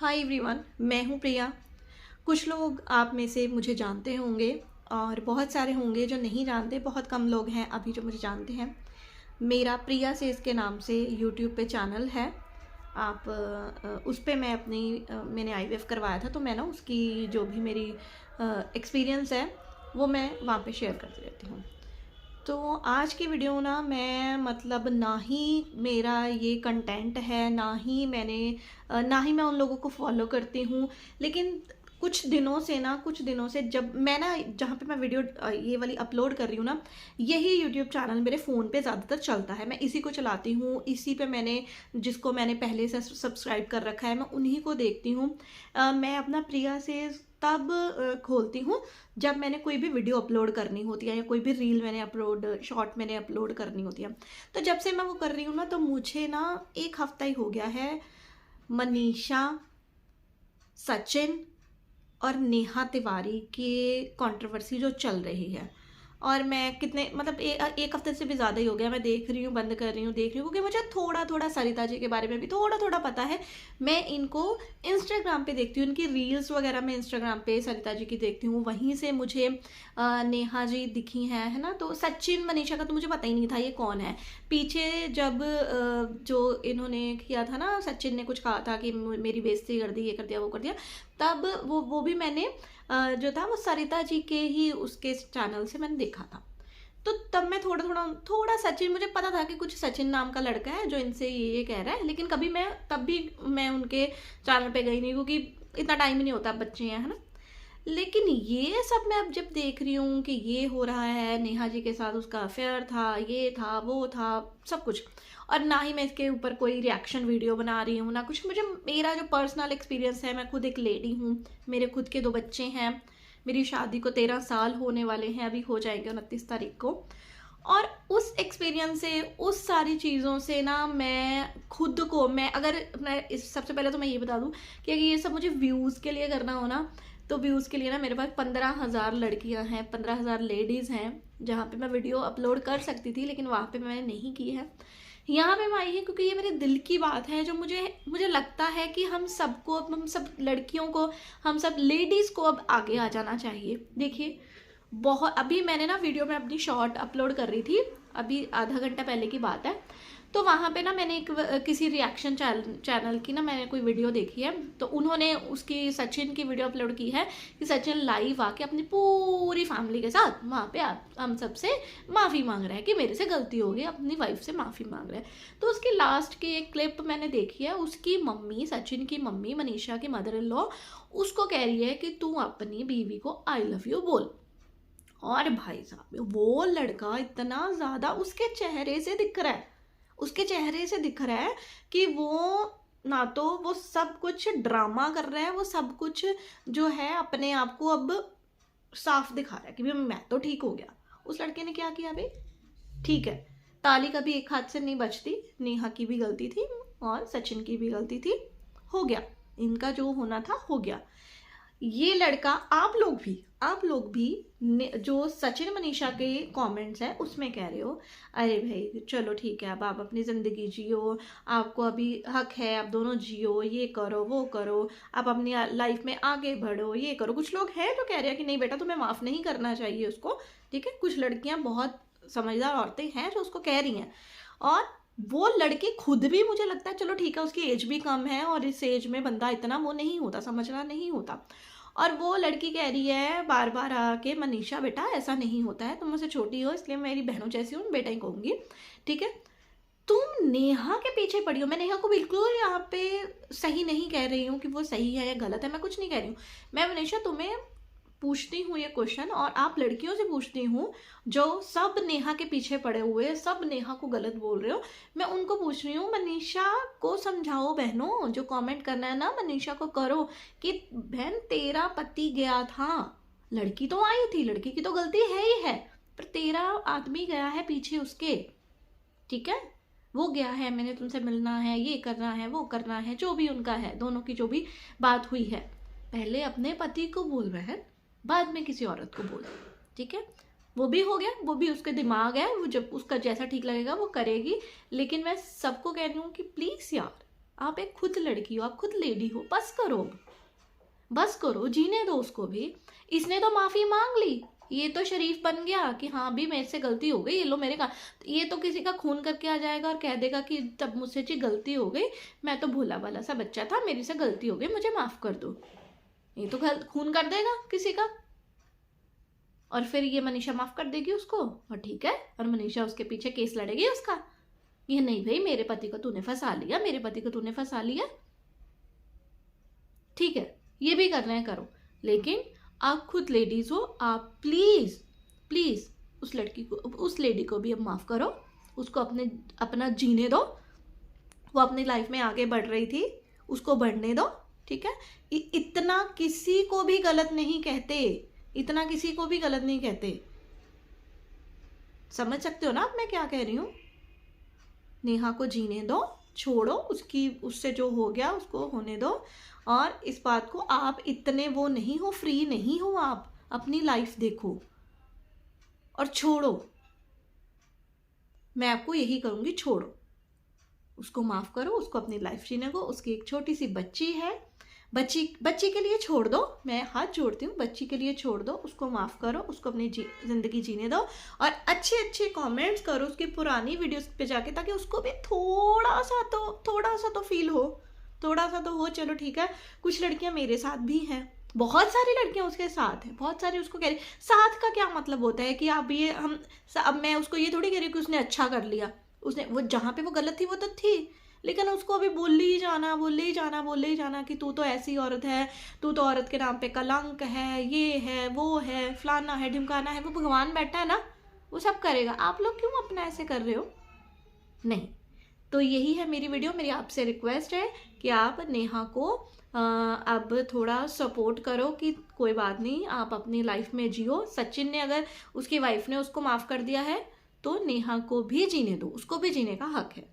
Hi everyone, मैं हूँ प्रिया। कुछ लोग आप में से मुझे जानते होंगे और बहुत सारे होंगे जो नहीं जानते। बहुत कम लोग हैं अभी जो मुझे जानते हैं। मेरा प्रिया से इसके नाम से यूट्यूब पे चैनल है। आप उस पे मैं मैंने आईवीएफ करवाया था, तो मैं ना उसकी जो भी मेरी एक्सपीरियंस है वो मैं वहाँ पे शेयर करती रहती हूँ। तो आज की वीडियो ना मैं मतलब ना ही मेरा ये कंटेंट है, ना ही मैं उन लोगों को फॉलो करती हूँ। लेकिन कुछ दिनों से जब मैं ना जहाँ पे मैं वीडियो ये वाली अपलोड कर रही हूँ ना, यही यूट्यूब चैनल मेरे फ़ोन पे ज़्यादातर चलता है। मैं इसी को चलाती हूँ, इसी पे जिसको मैंने पहले से सब्सक्राइब कर रखा है, मैं उन्हीं को देखती हूँ। मैं अपना प्रिया से तब खोलती हूँ जब मैंने कोई भी वीडियो अपलोड करनी होती है या कोई भी रील शॉर्ट मैंने अपलोड करनी होती है। तो जब से मैं वो कर रही हूँ ना, तो मुझे ना एक हफ्ता ही हो गया है मनीषा, सचिन और नेहा तिवारी की कंट्रोवर्सी जो चल रही है। और मैं कितने मतलब एक हफ्ते से भी ज़्यादा ही हो गया, मैं देख रही हूँ, बंद कर रही हूँ, देख रही हूँ, क्योंकि मुझे थोड़ा थोड़ा सरिता जी के बारे में भी थोड़ा थोड़ा पता है। मैं इनको इंस्टाग्राम पे देखती हूँ, इनकी रील्स वगैरह मैं इंस्टाग्राम पे सरिता जी की देखती हूँ, वहीं से मुझे नेहा जी दिखी हैं, है ना। तो सचिन मनीषा का तो मुझे पता ही नहीं था ये कौन है। पीछे जब जो इन्होंने किया था ना, सचिन ने कुछ कहा था कि मेरी बेइज्जती कर दी, ये कर दिया, वो कर दिया, तब वो भी मैंने जो था वो सरिता जी के ही उसके चैनल से मैंने देखा था। तो तब मैं थोड़ा सचिन, मुझे पता था कि कुछ सचिन नाम का लड़का है जो इनसे ये कह रहा है, लेकिन तब भी मैं उनके चैनल पे गई नहीं, क्योंकि इतना टाइम ही नहीं होता, बच्चे हैं, है ना। लेकिन ये सब मैं अब जब देख रही हूँ कि ये हो रहा है, नेहा जी के साथ उसका अफेयर था, ये था, वो था, सब कुछ। और ना ही मैं इसके ऊपर कोई रिएक्शन वीडियो बना रही हूँ ना कुछ। मुझे मेरा जो पर्सनल एक्सपीरियंस है, मैं खुद एक लेडी हूँ, मेरे खुद के 2 बच्चे हैं, मेरी शादी को 13 साल होने वाले हैं, अभी हो जाएंगे 29 तारीख को। और उस एक्सपीरियंस से, उस सारी चीज़ों से ना मैं खुद को, सबसे पहले तो मैं ये बता दूँ कि अगर ये सब मुझे व्यूज़ के लिए करना हो ना, तो व्यूज़ के लिए ना मेरे पास 15,000 लड़कियां हैं, 15,000 लेडीज़ हैं, जहाँ पे मैं वीडियो अपलोड कर सकती थी, लेकिन वहाँ पे मैंने नहीं की है। यहाँ पे मैं आई है क्योंकि ये मेरे दिल की बात है, जो मुझे मुझे लगता है कि हम सबको, हम सब लड़कियों को, हम सब लेडीज़ को अब आगे आ जाना चाहिए। देखिए, बहुत अभी मैंने ना वीडियो में अपनी शॉर्ट अपलोड कर रही थी, अभी आधा घंटा पहले की बात है। तो वहाँ पे ना मैंने किसी रिएक्शन चैनल की ना मैंने कोई वीडियो देखी है, तो उन्होंने उसकी सचिन की वीडियो अपलोड की है कि सचिन लाइव आके अपनी पूरी फैमिली के साथ वहाँ पे हम सबसे माफ़ी मांग रहा है कि मेरे से गलती हो गई, अपनी वाइफ से माफ़ी मांग रहा है। तो उसकी लास्ट की एक क्लिप मैंने देखी है, उसकी मम्मी, सचिन की मम्मी, मनीषा की मदर इन लॉ, उसको कह रही है कि तू अपनी बीवी को आई लव यू बोल। और भाई साहब, वो लड़का इतना ज़्यादा उसके चेहरे से दिख रहा है, उसके चेहरे से दिख रहा है कि वो ना तो वो सब कुछ ड्रामा कर रहा है, वो सब कुछ जो है अपने आप को अब साफ दिखा रहा है कि मैं तो ठीक हो गया। उस लड़के ने क्या किया भाई? ठीक है, ताली कभी एक हाथ से नहीं बचती, नेहा की भी गलती थी और सचिन की भी गलती थी, हो गया, इनका जो होना था हो गया। ये लड़का, आप लोग भी जो सचिन मनीषा के कमेंट्स हैं उसमें कह रहे हो, अरे भाई चलो ठीक है, अब आप अपनी ज़िंदगी जियो, आपको अभी हक है, आप दोनों जियो, ये करो, वो करो, आप अपनी लाइफ में आगे बढ़ो, ये करो। कुछ लोग हैं जो कह रहे हैं कि नहीं बेटा, तुम्हें माफ़ नहीं करना चाहिए उसको, ठीक है। कुछ लड़कियां, बहुत समझदार औरतें हैं जो उसको कह रही हैं। और वो लड़की खुद भी, मुझे लगता है, चलो ठीक है, उसकी एज भी कम है और इस एज में बंदा इतना वो नहीं होता, समझना नहीं होता। और वो लड़की कह रही है बार बार आके, मनीषा बेटा ऐसा नहीं होता है, तुम मुझसे छोटी हो इसलिए मेरी बहनों जैसी हूँ, बेटा ही कहूँगी, ठीक है। तुम नेहा के पीछे पड़ी हो। मैं नेहा को बिल्कुल यहाँ पे सही नहीं कह रही हूँ कि वो सही है या गलत है, मैं कुछ नहीं कह रही हूँ। मैं मनीषा तुम्हें पूछती हूँ ये क्वेश्चन, और आप लड़कियों से पूछती हूँ जो सब नेहा के पीछे पड़े हुए, सब नेहा को गलत बोल रहे हो, मैं उनको पूछ रही हूँ, मनीषा को समझाओ बहनों। जो कमेंट करना है ना, मनीषा को करो कि बहन तेरा पति गया था, लड़की तो आई थी, लड़की की तो गलती है ही है, पर तेरा आदमी गया है पीछे उसके, ठीक है। वो गया है, मैंने तुमसे मिलना है, ये करना है, वो करना है, जो भी उनका है, दोनों की जो भी बात हुई है, पहले अपने पति को बोल बहन, बाद में किसी औरत को बोल, ठीक है। वो भी हो गया, वो भी उसके दिमाग है, वो जब उसका जैसा ठीक लगेगा वो करेगी। लेकिन मैं सबको कह रही हूँ कि प्लीज़ यार, आप एक खुद लड़की हो, आप खुद लेडी हो, बस करो, बस करो, जीने दो उसको भी। इसने तो माफ़ी मांग ली, ये तो शरीफ बन गया कि हाँ भी मेरे से गलती हो गई, ये लो मेरे का। ये तो किसी का खून करके आ जाएगा और कह देगा कि तब मुझसे जी गलती हो गई, मैं तो भोला भाला सा बच्चा था, मेरी से गलती हो गई, मुझे माफ़ कर दो। ये तो खून कर देगा किसी का, और फिर ये मनीषा माफ़ कर देगी उसको, और ठीक है, और मनीषा उसके पीछे केस लड़ेगी उसका, ये नहीं भाई मेरे पति को तूने फंसा लिया, मेरे पति को तूने फंसा लिया। ठीक है, ये भी करना है करो, लेकिन आप खुद लेडीज हो, आप प्लीज प्लीज उस लड़की को, उस लेडी को भी अब माफ करो, उसको अपना जीने दो। वो अपनी लाइफ में आगे बढ़ रही थी, उसको बढ़ने दो। ठीक है, इतना किसी को भी गलत नहीं कहते, इतना किसी को भी गलत नहीं कहते। समझ सकते हो ना आप मैं क्या कह रही हूँ? नेहा को जीने दो, छोड़ो, उससे जो हो गया उसको होने दो। और इस बात को, आप इतने वो नहीं हो, फ्री नहीं हो, आप अपनी लाइफ देखो और छोड़ो। मैं आपको यही करूँगी, छोड़ो, उसको माफ़ करो, उसको अपनी लाइफ जीने को। उसकी एक छोटी सी बच्ची है, बच्ची के लिए छोड़ दो, मैं हाथ जोड़ती हूँ, बच्ची के लिए छोड़ दो, उसको माफ़ करो, उसको अपनी ज़िंदगी जीने दो। और अच्छे अच्छे कमेंट्स करो उसकी पुरानी वीडियोस पे जाके, ताकि उसको भी थोड़ा सा तो फील हो, थोड़ा सा तो हो। चलो ठीक है, कुछ लड़कियां मेरे साथ भी हैं, बहुत सारी लड़कियां उसके साथ हैं, बहुत सारी उसको कह रही। साथ का क्या मतलब होता है कि अब ये अब मैं उसको ये थोड़ी कह रही हूँ कि उसने अच्छा कर लिया, उसने वो जहाँ पे वो गलत थी वो तो थी, लेकिन उसको अभी बोले ही जाना कि तू तो ऐसी औरत है, तू तो औरत के नाम पे कलंक है, ये है, वो है, फलाना है, ढिमकाना है। वो भगवान बैठा है ना, वो सब करेगा, आप लोग क्यों अपना ऐसे कर रहे हो? नहीं। तो यही है मेरी वीडियो, मेरी आपसे रिक्वेस्ट है कि आप नेहा को अब थोड़ा सपोर्ट करो कि कोई बात नहीं, आप अपनी लाइफ में जियो। सचिन ने, अगर उसकी वाइफ ने उसको माफ़ कर दिया है, तो नेहा को भी जीने दो, उसको भी जीने का हक है।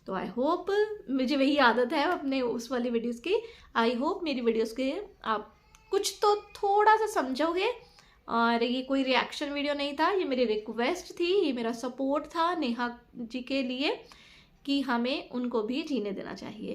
तो आई होप, मुझे वही आदत है अपने उस वाली वीडियोस की, आई होप मेरी वीडियोस के आप कुछ तो थोड़ा सा समझोगे। और ये कोई रिएक्शन वीडियो नहीं था, ये मेरी रिक्वेस्ट थी, ये मेरा सपोर्ट था नेहा जी के लिए कि हमें उनको भी जीने देना चाहिए।